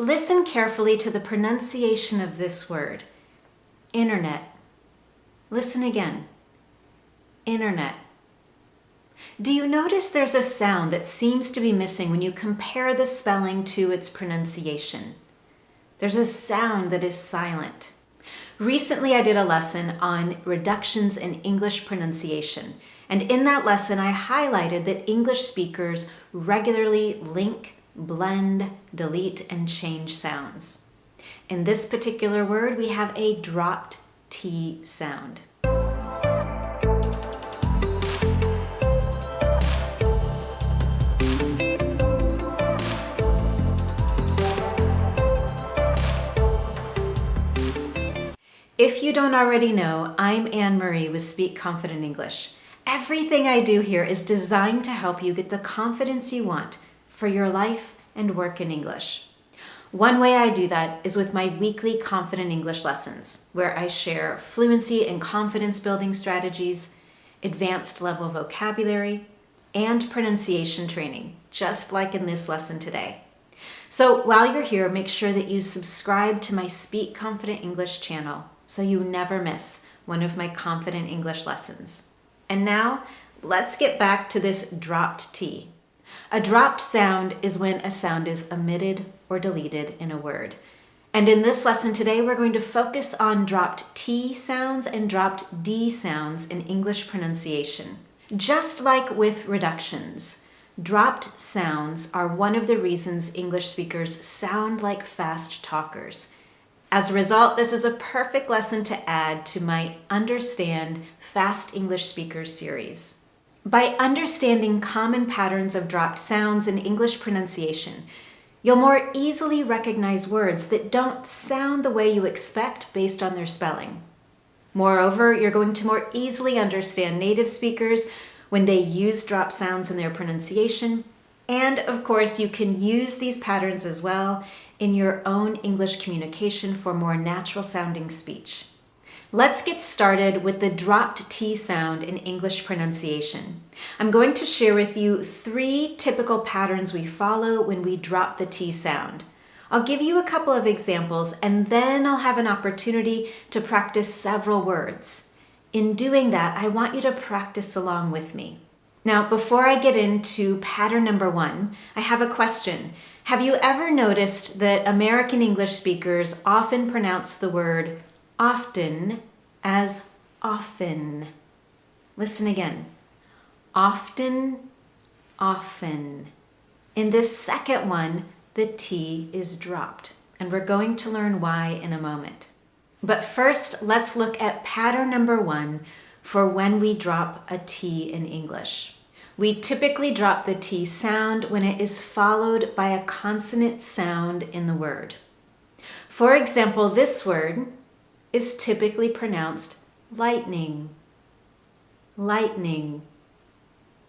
Listen carefully to the pronunciation of this word, internet. Listen again, internet. Do you notice there's a sound that seems to be missing when you compare the spelling to its pronunciation? There's a sound that is silent. Recently, I did a lesson on reductions in English pronunciation, and in that lesson, I highlighted that English speakers regularly link, blend, delete, and change sounds. In this particular word, we have a dropped T sound. If you don't already know, I'm Anne-Marie with Speak Confident English. Everything I do here is designed to help you get the confidence you want for your life and work in English. One way I do that is with my weekly Confident English lessons, where I share fluency and confidence building strategies, advanced level vocabulary, and pronunciation training, just like in this lesson today. So while you're here, make sure that you subscribe to my Speak Confident English channel so you never miss one of my Confident English lessons. And now, let's get back to this dropped T. A dropped sound is when a sound is omitted or deleted in a word. And in this lesson today, we're going to focus on dropped T sounds and dropped D sounds in English pronunciation. Just like with reductions, dropped sounds are one of the reasons English speakers sound like fast talkers. As a result, this is a perfect lesson to add to my Understand Fast English Speakers series. By understanding common patterns of dropped sounds in English pronunciation, you'll more easily recognize words that don't sound the way you expect based on their spelling. Moreover, you're going to more easily understand native speakers when they use dropped sounds in their pronunciation. And of course, you can use these patterns as well in your own English communication for more natural sounding speech. Let's get started with the dropped T sound in English pronunciation. I'm going to share with you 3 typical patterns we follow when we drop the T sound. I'll give you a couple of examples and then I'll have an opportunity to practice several words. In doing that, I want you to practice along with me. Now, before I get into pattern number 1, I have a question. Have you ever noticed that American English speakers often pronounce the word often as often? Listen again. Often, often. In this second one, the T is dropped, and we're going to learn why in a moment. But first, let's look at pattern number 1 for when we drop a T in English. We typically drop the T sound when it is followed by a consonant sound in the word. For example, this word is typically pronounced ligh'ning. Ligh'ning.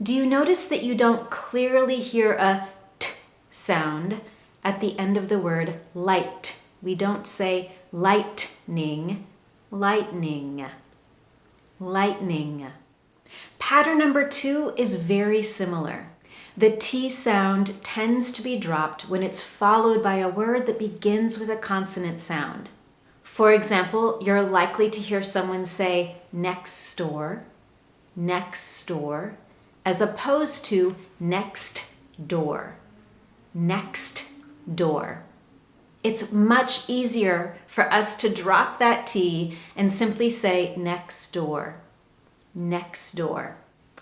Do you notice that you don't clearly hear a T sound at the end of the word light? We don't say lightning, lightning, lightning. Pattern number 2 is very similar. The T sound tends to be dropped when it's followed by a word that begins with a consonant sound. For example, you're likely to hear someone say next door, as opposed to next door, next door. It's much easier for us to drop that T and simply say next door, next door.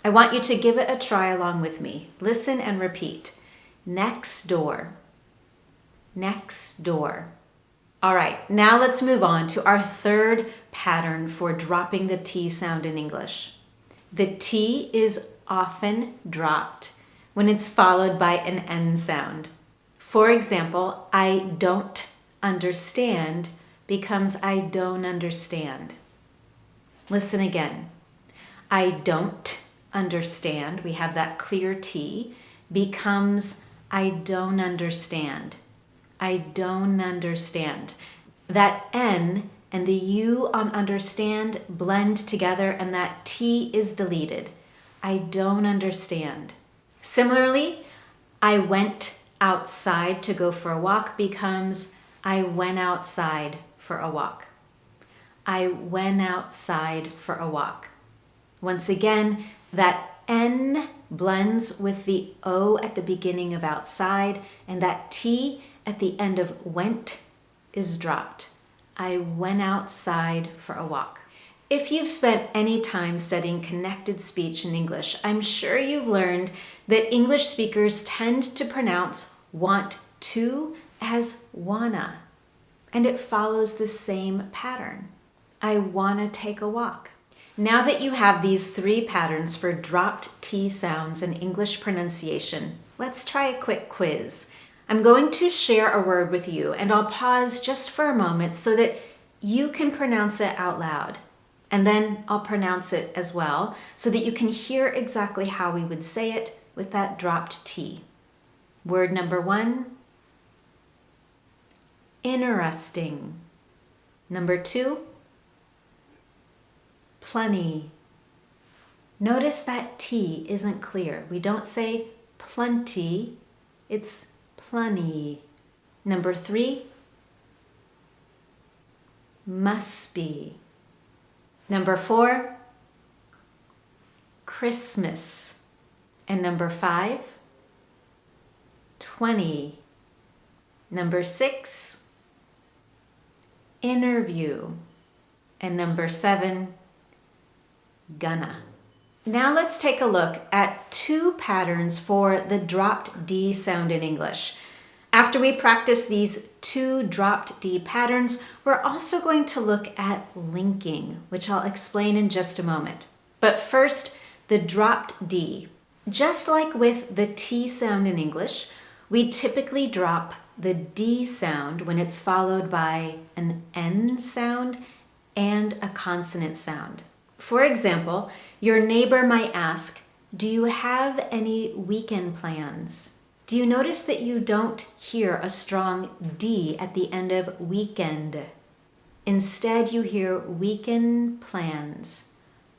I want you to give it a try along with me. Listen and repeat. Next door, next door. All right, now let's move on to our third pattern for dropping the T sound in English. The T is often dropped when it's followed by an N sound. For example, I don't understand becomes I don't understand. Listen again. I don't understand, we have that clear T, becomes I don't understand. I don't understand. That N and the U on understand blend together and that T is deleted. I don't understand. Similarly, I went outside to go for a walk becomes I went outside for a walk. I went outside for a walk. Once again, that N blends with the O at the beginning of outside, and that T at the end of went is dropped. I went outside for a walk. If you've spent any time studying connected speech in English, I'm sure you've learned that English speakers tend to pronounce want to as wanna, and it follows the same pattern. I wanna take a walk. Now that you have these 3 patterns for dropped T sounds in English pronunciation, let's try a quick quiz. I'm going to share a word with you, and I'll pause just for a moment so that you can pronounce it out loud. And then I'll pronounce it as well so that you can hear exactly how we would say it with that dropped T. Word number 1, interesting. Number 2, plenty. Notice that T isn't clear. We don't say plenty, it's plenty. Number 3, must be. Number 4, Christmas. And number 5, 20. Number 6, interview. And number 7, gonna. Now let's take a look at 2 patterns for the dropped D sound in English. After we practice these 2 dropped D patterns, we're also going to look at linking, which I'll explain in just a moment. But first, the dropped D. Just like with the T sound in English, we typically drop the D sound when it's followed by an N sound and a consonant sound. For example, your neighbor might ask, "Do you have any weekend plans?" Do you notice that you don't hear a strong D at the end of weekend? Instead, you hear weekend plans,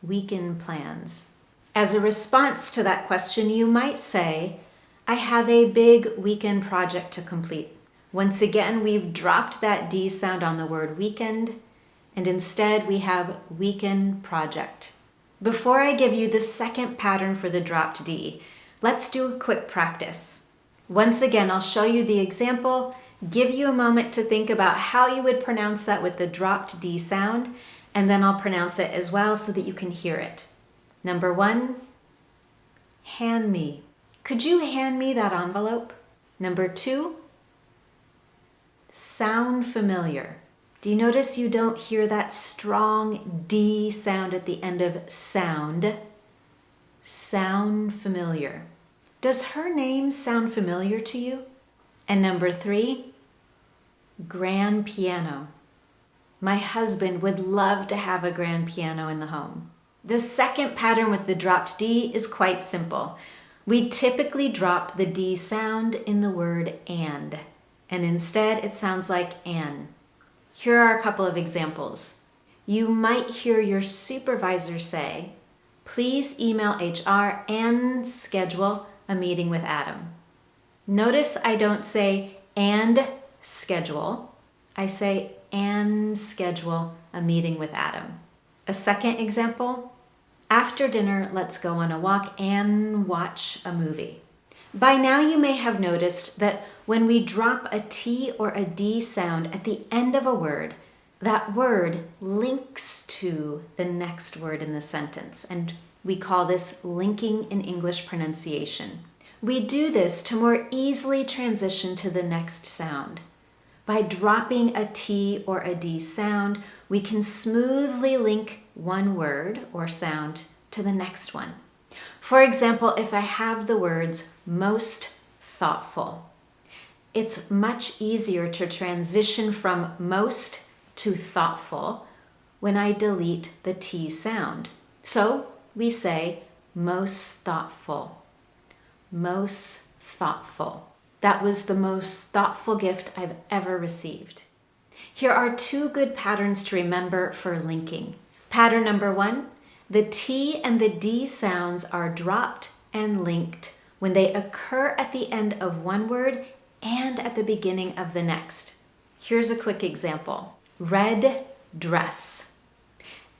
weekend plans. As a response to that question, you might say, "I have a big weekend project to complete." Once again, we've dropped that D sound on the word weekend, and instead we have weekend project. Before I give you the second pattern for the dropped D, let's do a quick practice. Once again, I'll show you the example, give you a moment to think about how you would pronounce that with the dropped D sound, and then I'll pronounce it as well so that you can hear it. Number 1, hand me. Could you hand me that envelope? Number 2, sound familiar. Do you notice you don't hear that strong D sound at the end of sound? Sound familiar. Does her name sound familiar to you? And number 3, grand piano. My husband would love to have a grand piano in the home. The second pattern with the dropped D is quite simple. We typically drop the D sound in the word and instead it sounds like an. Here are a couple of examples. You might hear your supervisor say, "Please email HR and schedule a meeting with Adam." Notice I don't say and schedule. I say and schedule a meeting with Adam. A second example, after dinner, let's go on a walk and watch a movie. By now you may have noticed that when we drop a T or a D sound at the end of a word, that word links to the next word in the sentence, and we call this linking in English pronunciation. We do this to more easily transition to the next sound. By dropping a T or a D sound, we can smoothly link one word or sound to the next one. For example, if I have the words most thoughtful, it's much easier to transition from most to thoughtful when I delete the T sound. So we say most thoughtful, most thoughtful. That was the most thoughtful gift I've ever received. Here are 2 good patterns to remember for linking. Pattern number 1, the T and the D sounds are dropped and linked when they occur at the end of one word and at the beginning of the next. Here's a quick example. Red dress.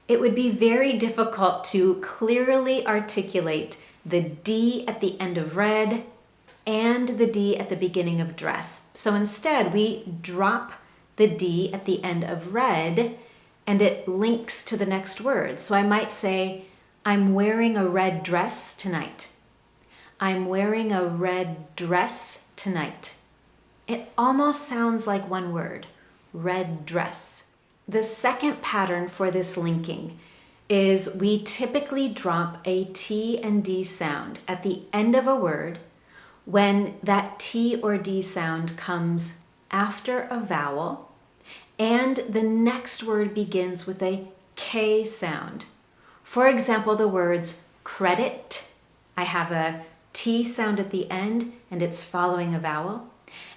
It would be very difficult to clearly articulate the D at the end of red and the D at the beginning of dress. So instead, we drop the D at the end of red and it links to the next word. So I might say, I'm wearing a red dress tonight. I'm wearing a red dress tonight. It almost sounds like one word, red dress. The second pattern for this linking is we typically drop a T and D sound at the end of a word when that T or D sound comes after a vowel and the next word begins with a K sound. For example, the words credit, I have a T sound at the end and it's following a vowel.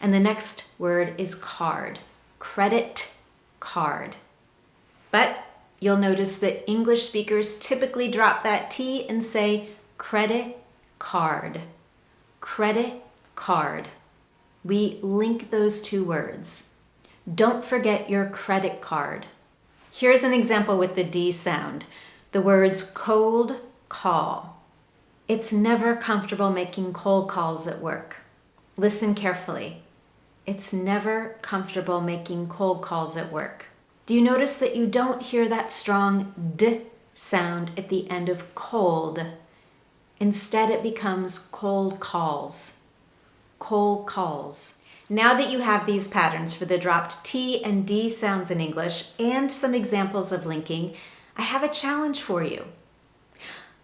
And the next word is card, credit card. But you'll notice that English speakers typically drop that T and say credit card, credit card. We link those two words. Don't forget your credit card. Here's an example with the D sound. The words cold call. It's never comfortable making cold calls at work. Listen carefully. It's never comfortable making cold calls at work. Do you notice that you don't hear that strong D sound at the end of cold? Instead, it becomes cold calls. Cold calls. Now that you have these patterns for the dropped T and D sounds in English and some examples of linking, I have a challenge for you.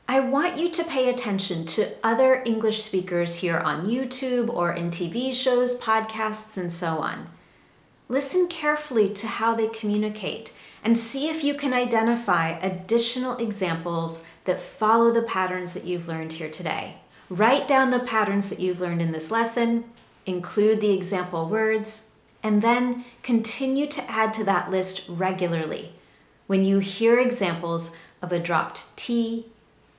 I want you to pay attention to other English speakers here on YouTube or in TV shows, podcasts, and so on. Listen carefully to how they communicate and see if you can identify additional examples that follow the patterns that you've learned here today. Write down the patterns that you've learned in this lesson, include the example words, and then continue to add to that list regularly when you hear examples of a dropped T,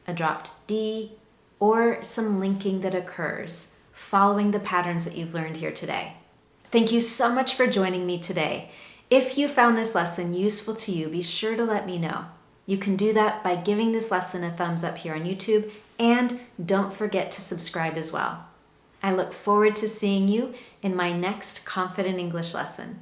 a dropped D, or some linking that occurs following the patterns that you've learned here today. Thank you so much for joining me today. If you found this lesson useful to you, be sure to let me know. You can do that by giving this lesson a thumbs up here on YouTube, and don't forget to subscribe as well. I look forward to seeing you in my next Confident English lesson.